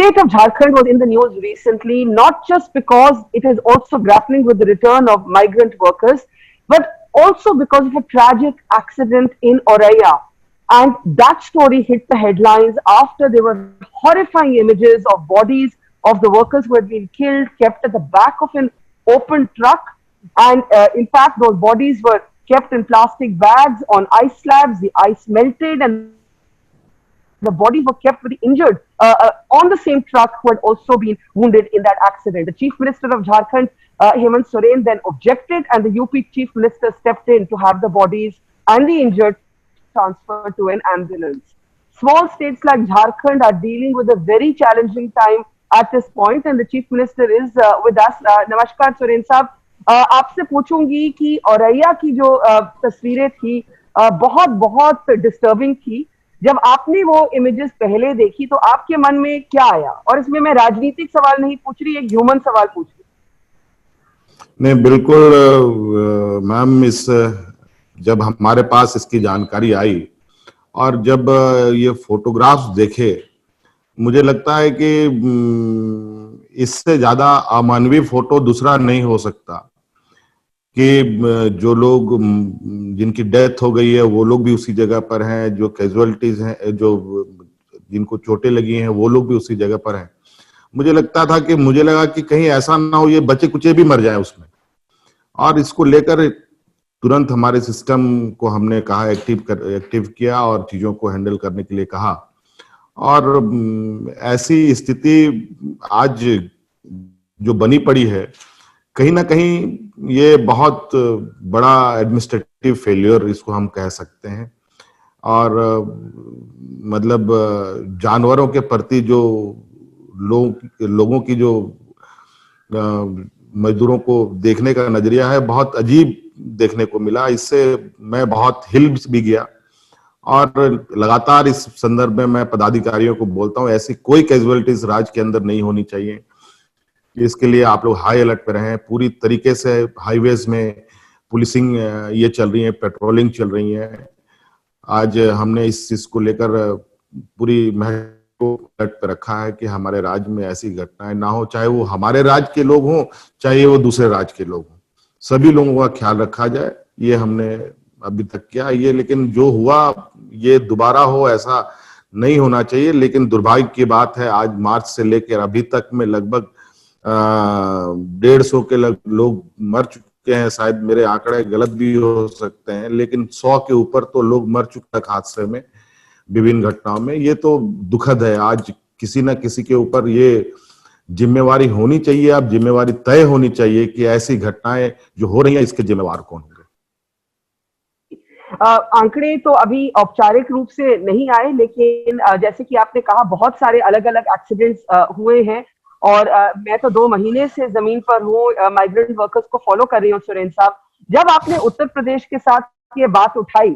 state of Jharkhand was in the news recently, not just because it is also grappling with the return of migrant workers, but also because of a tragic accident in Oraya. And that story hit the headlines after there were horrifying images of bodies of the workers who had been killed, kept at the back of an open truck. And in fact, those bodies were kept in plastic bags on ice slabs. The ice melted, and the bodies were kept with the injured on the same truck who had also been wounded in that accident. The Chief Minister of Jharkhand, Hemant Soren, then objected, and the UP Chief Minister stepped in to have the bodies and the injured transferred to an ambulance. Small states like Jharkhand are dealing with a very challenging time at this point, and the Chief Minister is with us. नमस्कार सुरेन साहब, आपसे पूछूंगी कि औरैया की जो तस्वीरें थी बहुत बहुत डिस्टर्बिंग थी। जब आपने वो इमेजेस पहले देखी तो आपके मन में क्या आया? और इसमें मैं राजनीतिक सवाल नहीं पूछ रही, एक ह्यूमन सवाल पूछ रही। नहीं, बिल्कुल मैम, इस जब हमारे पास इसकी जानकारी आई और जब ये फोटोग्राफ्स देखे, मुझे लगता है कि इससे ज्यादा अमानवीय फोटो दूसरा नहीं हो सकता कि जो लोग जिनकी डेथ हो गई है वो लोग भी उसी जगह पर हैं, जो कैजुअलिटीज हैं, जो जिनको चोटें लगी हैं वो लोग भी उसी जगह पर हैं। मुझे लगा कि कहीं ऐसा ना हो ये बच्चे कुचे भी मर जाए उसमें, और इसको लेकर तुरंत हमारे सिस्टम को हमने कहा एक्टिव किया और चीजों को हैंडल करने के लिए कहा। और ऐसी स्थिति आज जो बनी पड़ी है, कहीं ना कहीं ये बहुत बड़ा एडमिनिस्ट्रेटिव फेलियर इसको हम कह सकते हैं। और मतलब जानवरों के प्रति जो लोगों की जो मजदूरों को देखने का नजरिया है, बहुत अजीब देखने को मिला। इससे मैं बहुत हिल भी गया और लगातार इस संदर्भ में मैं पदाधिकारियों को बोलता हूं, ऐसी कोई कैजुअलिटीज राज्य के अंदर नहीं होनी चाहिए। इसके लिए आप लोग हाई अलर्ट पे रहें। पूरी तरीके से हाईवेज में पुलिसिंग ये चल रही है, पेट्रोलिंग चल रही है। आज हमने इस चीज को लेकर पूरी महत्व अलर्ट पे रखा है कि हमारे राज्य में ऐसी घटनाएं ना हो, चाहे वो हमारे राज्य के लोग हों, चाहे वो दूसरे राज्य के लोग हों, सभी लोगों का ख्याल रखा जाए। ये हमने अभी तक किया ये, लेकिन जो हुआ ये दोबारा हो ऐसा नहीं होना चाहिए। लेकिन दुर्भाग्य की बात है, आज मार्च से लेकर अभी तक में लगभग 150 के लोग मर चुके हैं। शायद मेरे आंकड़े गलत भी हो सकते हैं, लेकिन 100 के ऊपर तो लोग मर चुके हैं हादसे में, विभिन्न घटनाओं में। ये तो दुखद है। आज किसी न किसी के ऊपर ये जिम्मेवारी होनी चाहिए, अब जिम्मेवारी तय होनी चाहिए कि ऐसी घटनाएं जो हो रही हैं इसके जिम्मेवार कौन होंगे। आंकड़े तो अभी औपचारिक रूप से नहीं आए, लेकिन जैसे कि आपने कहा बहुत सारे अलग अलग एक्सीडेंट्स हुए हैं। और मैं तो 2 महीने से जमीन पर हूँ, माइग्रेंट वर्कर्स को फॉलो कर रही हूँ। सुरेन साहब, जब आपने उत्तर प्रदेश के साथ ये बात उठाई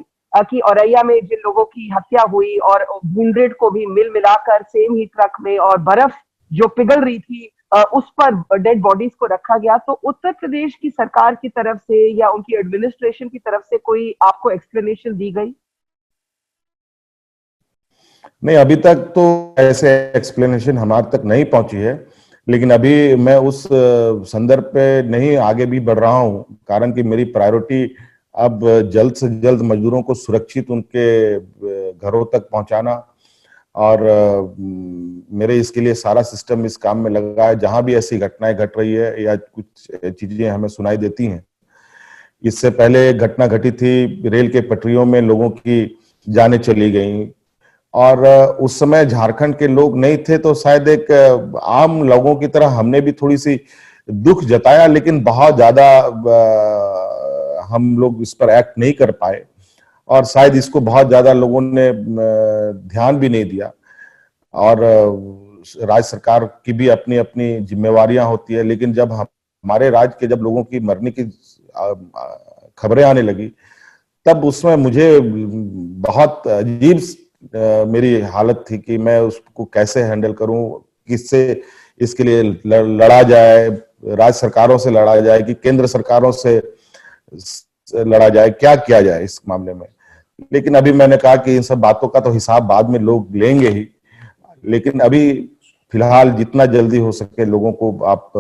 कि औरैया में जिन लोगों की हत्या हुई और वुंडेड को भी मिलाकर सेम ही ट्रक में और बर्फ जो पिघल रही थी उस पर डेड बॉडीज को रखा गया, तो उत्तर प्रदेश की सरकार की तरफ से या उनकी एडमिनिस्ट्रेशन की तरफ से कोई आपको एक्सप्लेनेशन दी गई? नहीं, अभी तक तो ऐसे एक्सप्लेनेशन हमारे तक नहीं पहुंची है, लेकिन अभी मैं उस संदर्भ पे नहीं आगे भी बढ़ रहा हूं, कारण कि मेरी प्रायोरिटी अब जल्द से जल्द मजदूरों को सुरक्षित उनके घरों तक पहुंचाना, और मेरे इसके लिए सारा सिस्टम इस काम में लगा है। जहां भी ऐसी घटनाएं घट रही है या कुछ चीजें हमें सुनाई देती हैं, इससे पहले एक घटना घटी थी, रेल के पटरियों में लोगों की जानें चली गई, और उस समय झारखंड के लोग नहीं थे, तो शायद एक आम लोगों की तरह हमने भी थोड़ी सी दुख जताया, लेकिन बहुत ज्यादा हम लोग इस पर एक्ट नहीं कर पाए, और शायद इसको बहुत ज्यादा लोगों ने ध्यान भी नहीं दिया। और राज्य सरकार की भी अपनी अपनी जिम्मेवारियां होती है, लेकिन जब हमारे राज्य के जब लोगों की मरने की खबरें आने लगी, तब उसमें मुझे बहुत अजीब मेरी हालत थी कि मैं उसको कैसे हैंडल करूं, किससे इसके लिए लड़ा जाए, राज्य सरकारों से लड़ा जाए कि केंद्र सरकारों से लड़ा जाए, क्या किया जाए इस मामले में। लेकिन अभी मैंने कहा कि इन सब बातों का तो हिसाब बाद में लोग लेंगे ही, लेकिन अभी फिलहाल जितना जल्दी हो सके लोगों को आप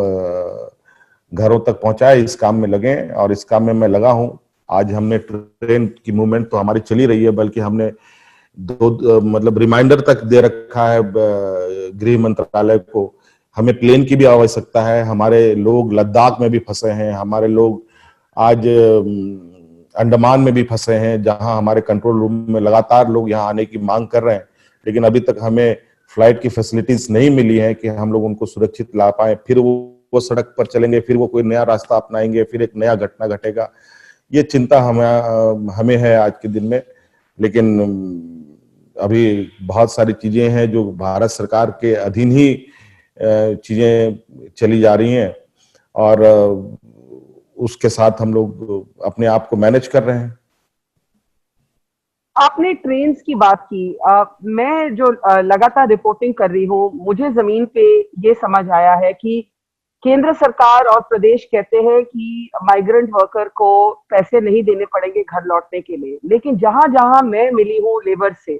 घरों तक पहुंचाए, इस काम में लगें, और इस काम में मैं लगा हूं। आज हमने ट्रेन की मूवमेंट तो हमारी चली रही है, बल्कि हमने मतलब रिमाइंडर तक दे रखा है गृह मंत्रालय को। हमें प्लेन की भी आवश्यकता है। हमारे लोग लद्दाख में भी फंसे हैं, हमारे लोग आज अंडमान में भी फंसे हैं, जहां हमारे कंट्रोल रूम में लगातार लोग यहाँ आने की मांग कर रहे हैं, लेकिन अभी तक हमें फ्लाइट की फैसिलिटीज नहीं मिली है कि हम लोग उनको सुरक्षित ला पाए। फिर वो सड़क पर चलेंगे, फिर वो कोई नया रास्ता अपनाएंगे, फिर एक नया घटना घटेगा। ये चिंता हमें है आज के दिन में। लेकिन अभी बहुत सारी चीजें हैं जो भारत सरकार के अधीन ही चीजें चली जा रही हैं, और उसके साथ हम लोग अपने आप को मैनेज कर रहे हैं। आपने ट्रेन्स की बात की। मैं जो लगातार रिपोर्टिंग कर रही हूँ, मुझे जमीन पे ये समझ आया है कि केंद्र सरकार और प्रदेश कहते हैं कि माइग्रेंट वर्कर को पैसे नहीं देने पड़ेंगे घर लौटने के लिए, लेकिन जहां जहां मैं मिली हूँ लेबर से,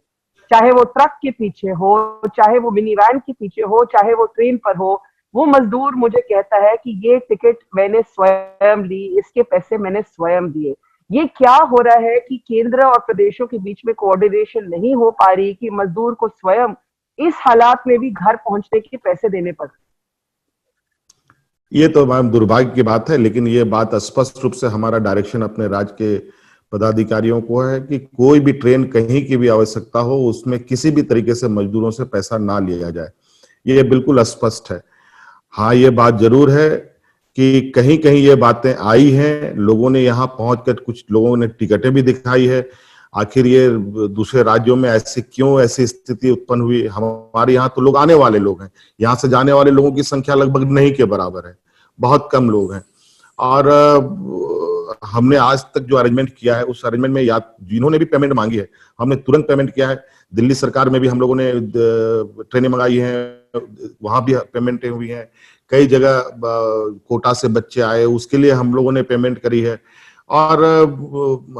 चाहे वो ट्रक के पीछे हो, चाहे वो मिनी वैन के पीछे हो, चाहे वो ट्रेन पर हो, वो मजदूर मुझे कहता है कि ये टिकट मैंने स्वयं ली, इसके पैसे मैंने स्वयं दिए। ये क्या हो रहा है कि केंद्र और प्रदेशों के बीच में कोऑर्डिनेशन नहीं हो पा रही कि मजदूर को स्वयं इस हालात में भी घर पहुंचने के पैसे देने पड़। ये तो मैम दुर्भाग्य की बात है, लेकिन ये बात स्पष्ट रूप से हमारा डायरेक्शन अपने राज्य के पदाधिकारियों को है कि कोई भी ट्रेन कहीं की भी आवश्यकता हो, उसमें किसी भी तरीके से मजदूरों से पैसा ना लिया जाए। ये बिल्कुल स्पष्ट है। हाँ, ये बात जरूर है कि कहीं कहीं ये बातें आई हैं, लोगों ने यहाँ पहुंचकर कुछ लोगों ने टिकटें भी दिखाई है। आखिर ये दूसरे राज्यों में ऐसी स्थिति उत्पन्न हुई? हमारे यहाँ तो लोग आने वाले लोग हैं, यहाँ से जाने वाले लोगों की संख्या लगभग नहीं के बराबर है, बहुत कम लोग हैं। और हमने आज तक जो अरेंजमेंट किया है, उस अरेंजमेंट में जिन्होंने भी पेमेंट मांगी है, हमने तुरंत पेमेंट किया है। दिल्ली सरकार में भी हम लोगों ने ट्रेनें मंगाई हैं, वहां भी पेमेंटें हुई हैं। कई जगह कोटा से बच्चे आए, उसके लिए हम लोगों ने पेमेंट करी है। और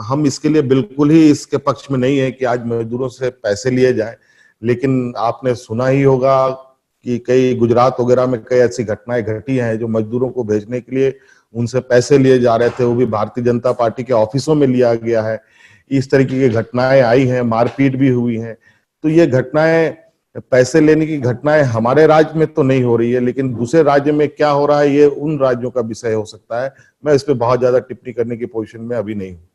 हम इसके लिए बिल्कुल ही इसके पक्ष में नहीं है कि आज मजदूरों से पैसे लिए जाए। लेकिन आपने सुना ही होगा कि कई गुजरात वगैरह में कई ऐसी घटनाएं घटी हैं जो मजदूरों को भेजने के लिए उनसे पैसे लिए जा रहे थे, वो भी भारतीय जनता पार्टी के ऑफिसों में लिया गया है। इस तरीके की घटनाएं आई हैं, मारपीट भी हुई हैं। तो ये घटनाएं, पैसे लेने की घटनाएं हमारे राज्य में तो नहीं हो रही है, लेकिन दूसरे राज्य में क्या हो रहा है ये उन राज्यों का विषय हो सकता है। मैं इस पे बहुत ज्यादा टिप्पणी करने की पोजीशन में अभी नहीं हूँ।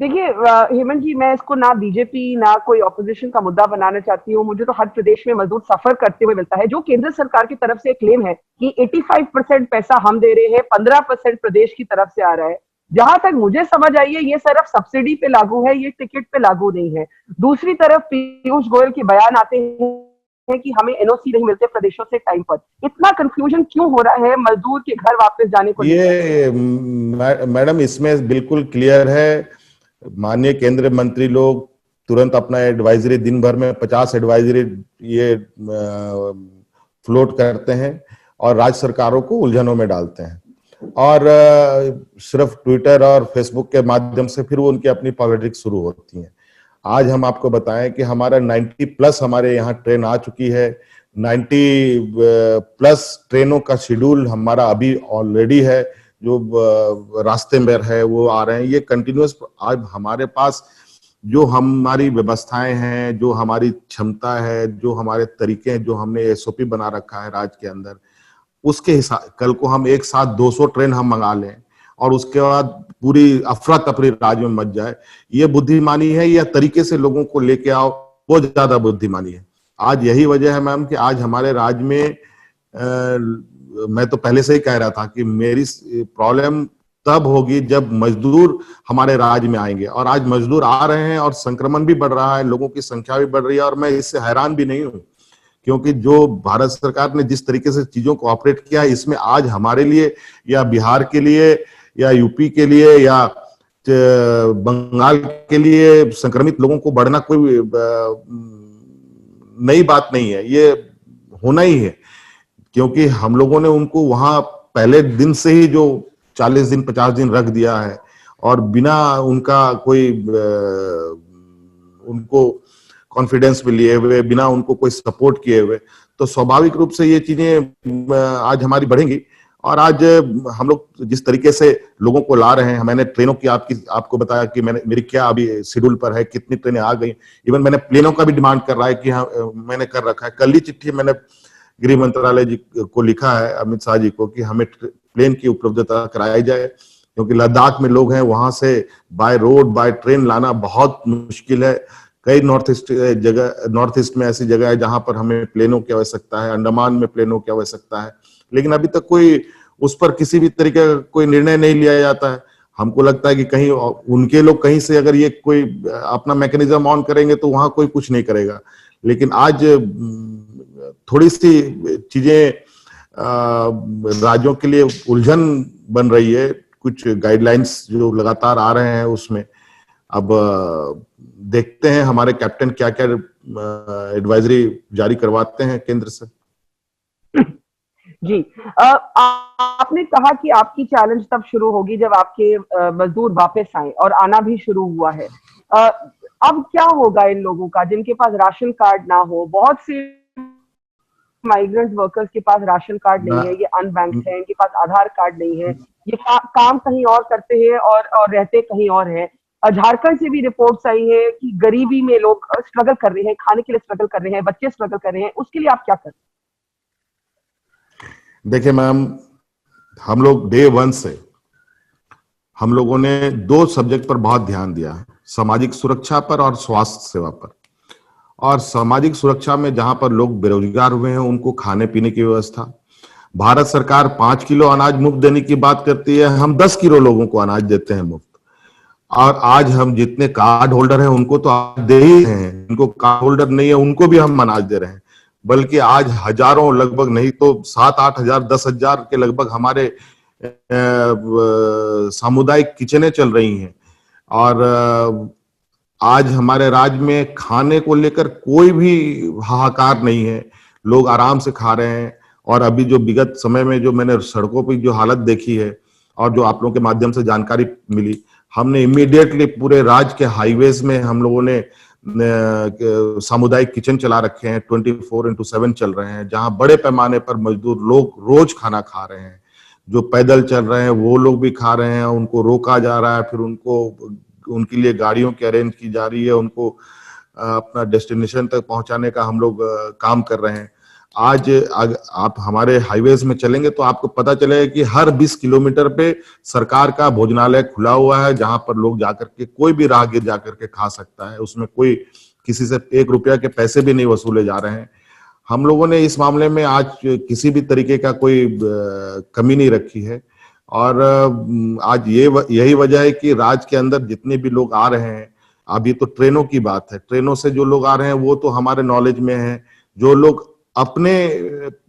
देखिए हेमंत जी, मैं इसको ना बीजेपी ना कोई ऑपोजिशन का मुद्दा बनाना चाहती हूँ। मुझे तो हर प्रदेश में मजदूर सफर करते हुए मिलता है। जो केंद्र सरकार की तरफ से क्लेम है कि 85% पैसा हम दे रहे हैं, 15% प्रदेश की तरफ से आ रहा है, जहां तक मुझे समझ आई है ये सिर्फ सब्सिडी पे लागू है, ये टिकट पे लागू नहीं है। दूसरी तरफ पीयूष गोयल के बयान आते हैं कि हमें एनओसी नहीं मिलते प्रदेशों से टाइम पर। इतना कंफ्यूजन क्यों हो रहा है मजदूर के घर वापस जाने को लेकर? ये मैडम इसमें बिल्कुल क्लियर है। माननीय केंद्रीय मंत्री लोग तुरंत अपना एडवाइजरी, दिन भर में 50 एडवाइजरी ये फ्लोट करते हैं और राज्य सरकारों को उलझनों में डालते हैं, और सिर्फ ट्विटर और फेसबुक के माध्यम से फिर वो उनकी अपनी पॉलिटिक्स शुरू होती है। आज हम आपको बताएं कि हमारा 90 प्लस हमारे यहाँ ट्रेन आ चुकी है। 90 प्लस ट्रेनों का शेड्यूल हमारा अभी ऑलरेडी है, जो रास्ते में है वो आ रहे हैं। ये कंटिन्यूअस, आज हमारे पास जो हमारी व्यवस्थाएं हैं, जो हमारी क्षमता है, जो हमारे तरीके हैं, जो हमने एसओपी बना रखा है राज्य के अंदर, उसके हिसाब कल को हम एक साथ 200 ट्रेन हम मंगा लें और उसके बाद पूरी अफरा तफरी राज्य में मच जाए, ये बुद्धिमानी है या तरीके से लोगों को लेके आओ, वो ज्यादा बुद्धिमानी है। आज यही वजह है मैम कि आज हमारे राज्य में मैं तो पहले से ही कह रहा था कि मेरी प्रॉब्लम तब होगी जब मजदूर हमारे राज्य में आएंगे, और आज मजदूर आ रहे हैं और संक्रमण भी बढ़ रहा है, लोगों की संख्या भी बढ़ रही है। और मैं इससे हैरान भी नहीं हूँ, क्योंकि जो भारत सरकार ने जिस तरीके से चीजों को ऑपरेट किया है, इसमें आज हमारे लिए या बिहार के लिए या यूपी के लिए या बंगाल के लिए संक्रमित लोगों को बढ़ना कोई नई बात नहीं है, ये होना ही है। क्योंकि हम लोगों ने उनको वहां पहले दिन से ही जो 40 दिन 50 दिन रख दिया है, और बिना उनका कोई उनको कॉन्फिडेंस में लिए हुए, बिना उनको कोई सपोर्ट किए हुए, तो स्वाभाविक रूप से ये चीजें आज हमारी बढ़ेंगी। और आज हम लोग जिस तरीके से लोगों को ला रहे हैं, मैंने ट्रेनों की आपको बताया कि मैंने मेरी क्या अभी शेड्यूल पर है, कितनी ट्रेनें आ गई। इवन मैंने प्लेनों का भी डिमांड कर रहा है कि हाँ, मैंने कर रखा है। कल ही चिट्ठी मैंने गृह मंत्रालय जी को लिखा है, अमित शाह जी को, कि हमें प्लेन की उपलब्धता कराई जाए, क्योंकि लद्दाख में लोग हैं, वहां से बाय रोड बाय ट्रेन लाना बहुत मुश्किल है। कई नॉर्थ ईस्ट में ऐसी जगह है जहां पर हमें प्लेनों की आवश्यकता है, अंडमान में प्लेनों की आवश्यकता है, लेकिन अभी तक कोई उस पर किसी भी तरीके का कोई निर्णय नहीं लिया जाता है। हमको लगता है कि कहीं उनके लोग कहीं से अगर ये कोई अपना मैकेनिज्म ऑन करेंगे तो वहां कोई कुछ नहीं करेगा। लेकिन आज थोड़ी सी चीजें राज्यों के लिए उलझन बन रही है। कुछ गाइडलाइंस जो लगातार आ रहे हैं उसमें अब देखते हैं हमारे कैप्टन क्या क्या एडवाइजरी जारी करवाते हैं केंद्र से। जी, आपने कहा कि आपकी चैलेंज तब शुरू होगी जब आपके मजदूर वापस आए, और आना भी शुरू हुआ है। अब क्या होगा इन लोगों का जिनके पास राशन कार्ड ना हो? बहुत से माइग्रेंट वर्कर्स के पास राशन कार्ड नहीं है, ये अनबैंक्ड है, इनके पास आधार कार्ड नहीं है, ये काम कहीं और करते हैं और रहते कहीं और है। झारखंड से भी रिपोर्ट्स आई है कि गरीबी में लोग स्ट्रगल कर रहे हैं, खाने के लिए स्ट्रगल कर रहे हैं, बच्चे स्ट्रगल कर रहे हैं। उसके लिए आप क्या कर रहे हैं? देखिए मैम, हम लोग डे 1 से हम लोगों ने 2 सब्जेक्ट पर बहुत ध्यान दिया है, सामाजिक सुरक्षा पर और स्वास्थ्य सेवा पर। और सामाजिक सुरक्षा में जहां पर लोग बेरोजगार हुए हैं उनको खाने पीने की व्यवस्था, भारत सरकार 5 किलो अनाज मुफ्त देने की बात करती है, हम 10 किलो लोगों को अनाज देते हैं मुफ्त। और आज हम जितने कार्ड होल्डर हैं उनको तो आज दे ही रहे हैं, जिनको कार्ड होल्डर नहीं है उनको भी हम अनाज दे रहे हैं। बल्कि आज हजारों, लगभग नहीं तो 7-8 हजार, 10 हजार के लगभग हमारे सामुदायिक किचनें चल रही हैं। और आज हमारे राज्य में खाने को लेकर कोई भी हाहाकार नहीं है, लोग आराम से खा रहे हैं। और अभी जो विगत समय में जो मैंने सड़कों पर जो हालत देखी है और जो आप लोगों के माध्यम से जानकारी मिली, हमने इमीडिएटली पूरे राज्य के हाईवेज में हम लोगों ने सामुदायिक किचन चला रखे हैं, 24x7 चल रहे हैं, जहां बड़े पैमाने पर मजदूर लोग रोज खाना खा रहे हैं। जो पैदल चल रहे हैं वो लोग भी खा रहे हैं, उनको रोका जा रहा है, फिर उनको उनके लिए गाड़ियों की अरेंज की जा रही है, उनको अपना डेस्टिनेशन तक पहुंचाने का हम लोग काम कर रहे हैं। आज आप हमारे हाईवेज में चलेंगे तो आपको पता चलेगा कि हर 20 किलोमीटर पे सरकार का भोजनालय खुला हुआ है, जहां पर लोग जाकर के, कोई भी राहगीर जाकर के खा सकता है। उसमें कोई किसी से 1 रुपया के पैसे भी नहीं वसूले जा रहे हैं। हम लोगों ने इस मामले में आज किसी भी तरीके का कोई कमी नहीं रखी है। और आज यही वजह है कि राज्य के अंदर जितने भी लोग आ रहे हैं, अभी तो ट्रेनों की बात है, ट्रेनों से जो लोग आ रहे हैं वो तो हमारे नॉलेज में है। जो लोग अपने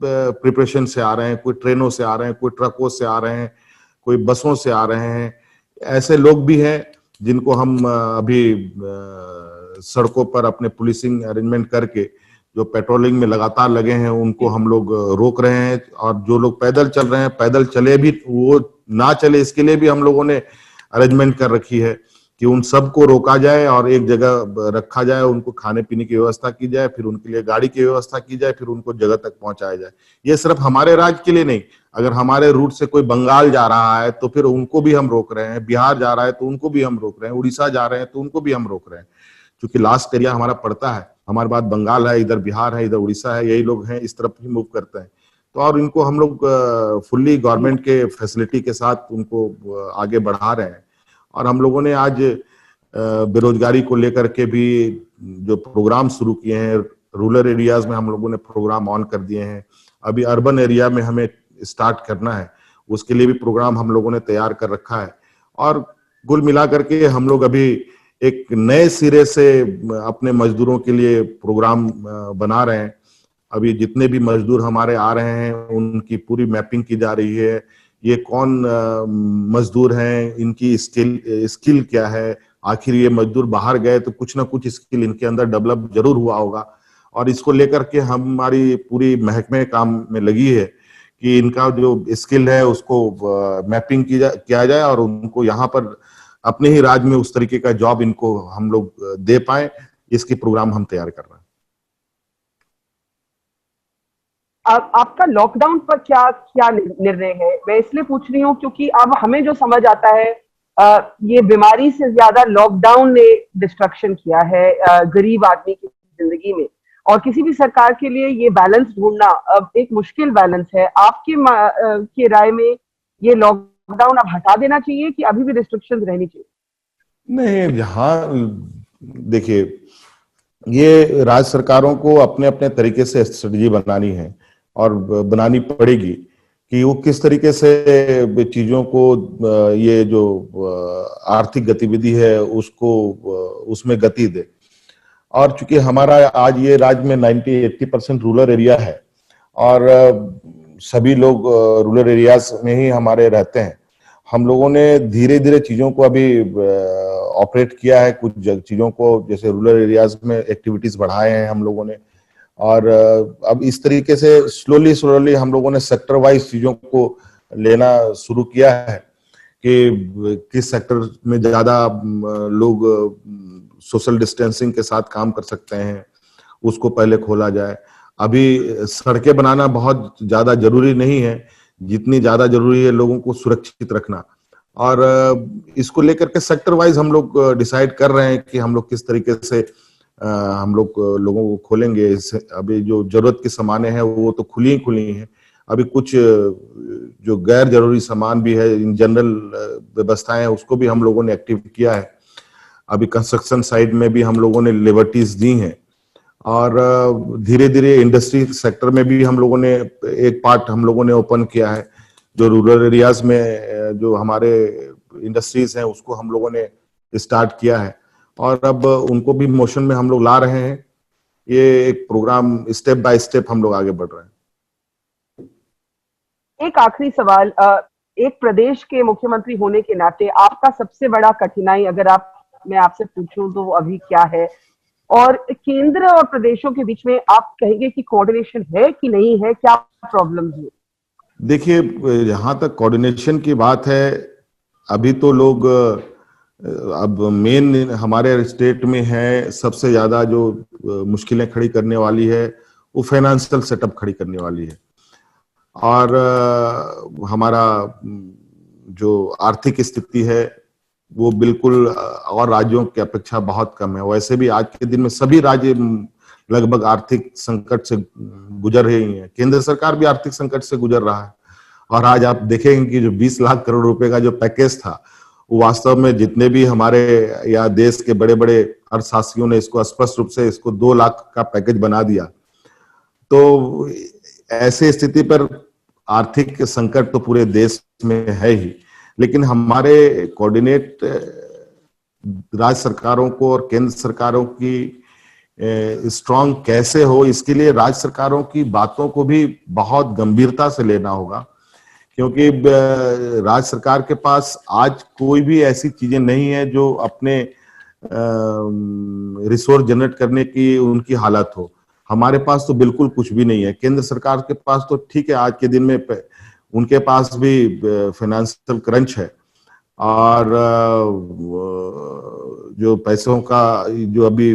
प्रिपरेशन से आ रहे हैं, कोई ट्रेनों से आ रहे हैं, कोई ट्रकों से आ रहे हैं, कोई बसों से आ रहे हैं, ऐसे लोग भी हैं जिनको हम अभी सड़कों पर अपने पुलिसिंग अरेंजमेंट करके, जो पेट्रोलिंग में लगातार लगे हैं, उनको हम लोग रोक रहे हैं। और जो लोग पैदल चल रहे हैं, पैदल चले भी वो ना चले, इसके लिए भी हम लोगों ने अरेंजमेंट कर रखी है कि उन सबको रोका जाए और एक जगह रखा जाए, उनको खाने पीने की व्यवस्था की जाए, फिर उनके लिए गाड़ी की व्यवस्था की जाए, फिर उनको जगह तक पहुंचाया जाए। ये सिर्फ हमारे राज्य के लिए नहीं, अगर हमारे रूट से कोई बंगाल जा रहा है तो फिर उनको भी हम रोक रहे हैं, बिहार जा रहा है तो उनको भी हम रोक रहे हैं, उड़ीसा जा रहे हैं तो उनको भी हम रोक रहे हैं। क्योंकि लास्ट एरिया हमारा पड़ता है, हमारे बाद बंगाल है, इधर बिहार है, इधर उड़ीसा है, यही लोग हैं, इस तरफ ही मूव करते हैं। तो और इनको हम लोग फुल्ली गवर्नमेंट के फैसिलिटी के साथ उनको आगे बढ़ा रहे हैं। और हम लोगों ने आज बेरोजगारी को लेकर के भी जो प्रोग्राम शुरू किए हैं, रूरल एरियाज में हम लोगों ने प्रोग्राम ऑन कर दिए हैं। अभी अर्बन एरिया में हमें स्टार्ट करना है, उसके लिए भी प्रोग्राम हम लोगों ने तैयार कर रखा है। और कुल मिलाकर के हम लोग अभी एक नए सिरे से अपने मजदूरों के लिए प्रोग्राम बना रहे हैं। अभी जितने भी मजदूर हमारे आ रहे हैं उनकी पूरी मैपिंग की जा रही है, ये कौन मजदूर हैं, इनकी स्किल क्या है, आखिर ये मजदूर बाहर गए तो कुछ ना कुछ स्किल इनके अंदर डेवलप जरूर हुआ होगा। और इसको लेकर के हमारी पूरी महकमे काम में लगी है कि इनका जो स्किल है उसको मैपिंग किया जाए और उनको यहाँ पर अपने ही राज्य में उस तरीके का जॉब इनको हम लोग दे पाए। इसकी प्रोग्राम हम तैयार कर रहे हैं। आपका लॉकडाउन पर क्या क्या निर्णय है? मैं इसलिए पूछ रही हूँ क्योंकि अब हमें जो समझ आता है, ये बीमारी से ज्यादा लॉकडाउन ने डिस्ट्रक्शन किया है गरीब आदमी की जिंदगी में। और किसी भी सरकार के लिए ये बैलेंस ढूंढना अब एक मुश्किल बैलेंस है। आपके के राय में ये लॉकडाउन अब हटा देना चाहिए कि अभी भी रिस्ट्रिक्शंस रहनी चाहिए? नहीं, यहाँ देखिए, ये राज्य सरकारों को अपने अपने तरीके से स्ट्रेटजी बनानी है और बनानी पड़ेगी कि वो किस तरीके से चीजों को, ये जो आर्थिक गतिविधि है उसको उसमें गति दे। और चूंकि हमारा आज ये राज्य में 90-80% रूरल एरिया है और सभी लोग रूरल एरियाज में ही हमारे रहते हैं, हम लोगों ने धीरे धीरे चीजों को अभी ऑपरेट किया है। कुछ चीजों को जैसे रूरल एरियाज में एक्टिविटीज बढ़ाए हैं हम लोगों ने, और अब इस तरीके से स्लोली स्लोली हम लोगों ने सेक्टर वाइज चीजों को लेना शुरू किया है कि किस सेक्टर में ज्यादा लोग सोशल डिस्टेंसिंग के साथ काम कर सकते हैं, उसको पहले खोला जाए। अभी सड़कें बनाना बहुत ज्यादा जरूरी नहीं है, जितनी ज्यादा जरूरी है लोगों को सुरक्षित रखना। और इसको लेकर के सेक्टर वाइज हम लोग डिसाइड कर रहे हैं कि हम लोग किस तरीके से हम लोग लोगों को खोलेंगे। अभी जो जरूरत के सामानें हैं वो तो खुली हैं। अभी कुछ जो गैर जरूरी सामान भी है, इन जनरल व्यवस्थाएं हैं, उसको भी हम लोगों ने एक्टिव किया है। अभी कंस्ट्रक्शन साइड में भी हम लोगों ने लिबर्टीज दी हैं, और धीरे धीरे इंडस्ट्री सेक्टर में भी हम लोगों ने एक पार्ट हम लोगों ने ओपन किया है। जो रूरल एरियाज में जो हमारे इंडस्ट्रीज हैं उसको हम लोगों ने स्टार्ट किया है, और अब उनको भी मोशन में हम लोग ला रहे हैं। ये एक प्रोग्राम स्टेप बाय स्टेप हम लोग आगे बढ़ रहे हैं। एक आखिरी सवाल, एक प्रदेश के मुख्यमंत्री होने के नाते आपका सबसे बड़ा कठिनाई अगर मैं आपसे पूछूं तो वो अभी क्या है? और केंद्र और प्रदेशों के बीच में आप कहेंगे कि कोऑर्डिनेशन है कि नहीं है? क्या प्रॉब्लम्स है? देखिए, जहां तक कोऑर्डिनेशन की बात है, अभी तो लोग अब मेन हमारे स्टेट में है सबसे ज्यादा जो मुश्किलें खड़ी करने वाली है वो फाइनेंशियल सेटअप खड़ी करने वाली है। और हमारा जो आर्थिक स्थिति है वो बिल्कुल और राज्यों की अपेक्षा बहुत कम है। वैसे भी आज के दिन में सभी राज्य लगभग आर्थिक संकट से गुजर रहे हैं। केंद्र सरकार भी आर्थिक संकट से गुजर रहा है। और आज आप देखेंगे कि जो 20 लाख करोड़ रुपए का जो पैकेज था, वो वास्तव में जितने भी हमारे या देश के बड़े बड़े अर्थशास्त्रियों ने इसको स्पष्ट रूप से इसको 2 लाख का पैकेज बना दिया। तो ऐसी स्थिति पर आर्थिक संकट तो पूरे देश में है ही, लेकिन हमारे कोऑर्डिनेट राज्य सरकारों को और केंद्र सरकारों की स्ट्रांग कैसे हो, इसके लिए राज्य सरकारों की बातों को भी बहुत गंभीरता से लेना होगा। क्योंकि राज्य सरकार के पास आज कोई भी ऐसी चीजें नहीं है जो अपने रिसोर्स जनरेट करने की उनकी हालत हो। हमारे पास तो बिल्कुल कुछ भी नहीं है। केंद्र सरकार के पास तो ठीक है, आज के दिन में उनके पास भी फाइनेंशियल क्रंच है, और जो पैसों का जो अभी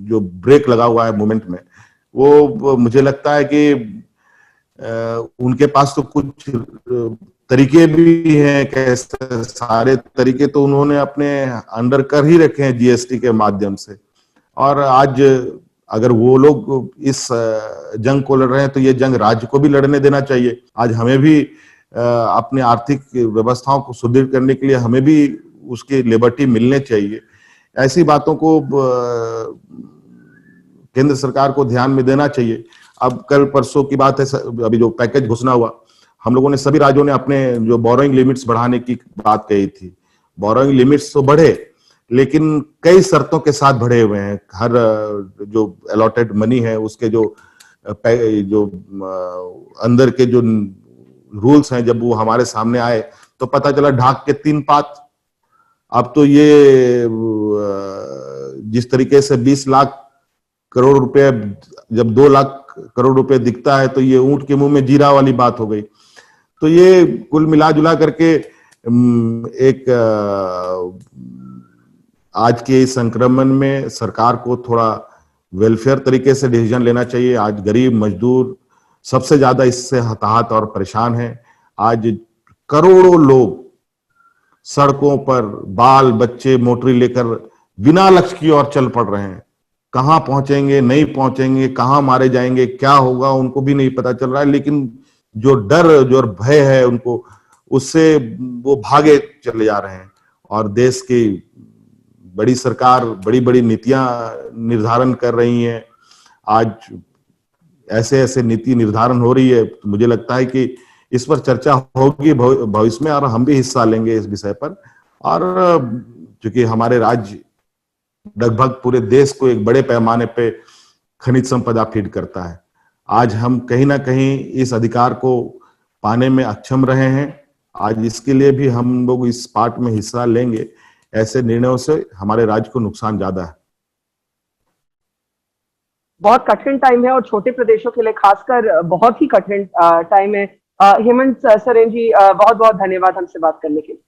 जो ब्रेक लगा हुआ है मूवमेंट में, वो मुझे लगता है कि उनके पास तो कुछ तरीके भी हैं। कैसे सारे तरीके तो उन्होंने अपने अंडर कर ही रखे हैं जीएसटी के माध्यम से। और आज अगर वो लोग इस जंग को लड़ रहे हैं तो ये जंग राज्य को भी लड़ने देना चाहिए। आज हमें भी अपने आर्थिक व्यवस्थाओं को सुदृढ़ करने के लिए हमें भी उसकी लिबर्टी मिलने चाहिए। ऐसी बातों को केंद्र सरकार को ध्यान में देना चाहिए। अब कल परसों की बात है, अभी जो पैकेज घोषणा हुआ, हम लोगों ने सभी राज्यों ने अपने जो बोरोइंग लिमिट्स बढ़ाने की बात कही थी। बोरोइंग लिमिट्स तो बढ़े, लेकिन कई शर्तों के साथ बढ़े हुए हैं। हर जो अलॉटेड मनी है उसके जो अंदर के जो रूल्स हैं, जब वो हमारे सामने आए तो पता चला ढाक के 3 पात। अब तो ये जिस तरीके से 20 लाख करोड़ रुपए जब 2 लाख करोड़ रुपए दिखता है तो ये ऊंट के मुंह में जीरा वाली बात हो गई। तो ये कुल मिला जुला करके एक आज के इस संक्रमण में सरकार को थोड़ा वेलफेयर तरीके से डिसीजन लेना चाहिए। आज गरीब मजदूर सबसे ज्यादा इससे हताहत और परेशान है। आज करोड़ों लोग सड़कों पर बाल बच्चे मोटरी लेकर बिना लक्ष्य की ओर चल पड़ रहे हैं। कहां पहुंचेंगे, नहीं पहुंचेंगे, कहां मारे जाएंगे, क्या होगा, उनको भी नहीं पता चल रहा है। लेकिन जो डर, जो भय है उनको, उससे वो भागे चले जा रहे हैं। और देश की बड़ी सरकार बड़ी बड़ी नीतियां निर्धारण कर रही है। आज ऐसे ऐसे नीति निर्धारण हो रही है, तो मुझे लगता है कि इस पर चर्चा होगी भविष्य में, और हम भी हिस्सा लेंगे इस विषय पर। और चूंकि हमारे राज्य लगभग पूरे देश को एक बड़े पैमाने पे खनिज संपदा फीड करता है, आज हम कहीं ना कहीं इस अधिकार को पाने में अक्षम रहे हैं। आज इसके लिए भी हम लोग इस पार्ट में हिस्सा लेंगे। ऐसे निर्णयों से हमारे राज्य को नुकसान ज्यादा है। बहुत कठिन टाइम है और छोटे प्रदेशों के लिए खासकर बहुत ही कठिन टाइम है। हेमंत सोरेन जी, बहुत बहुत धन्यवाद हमसे बात करने के लिए।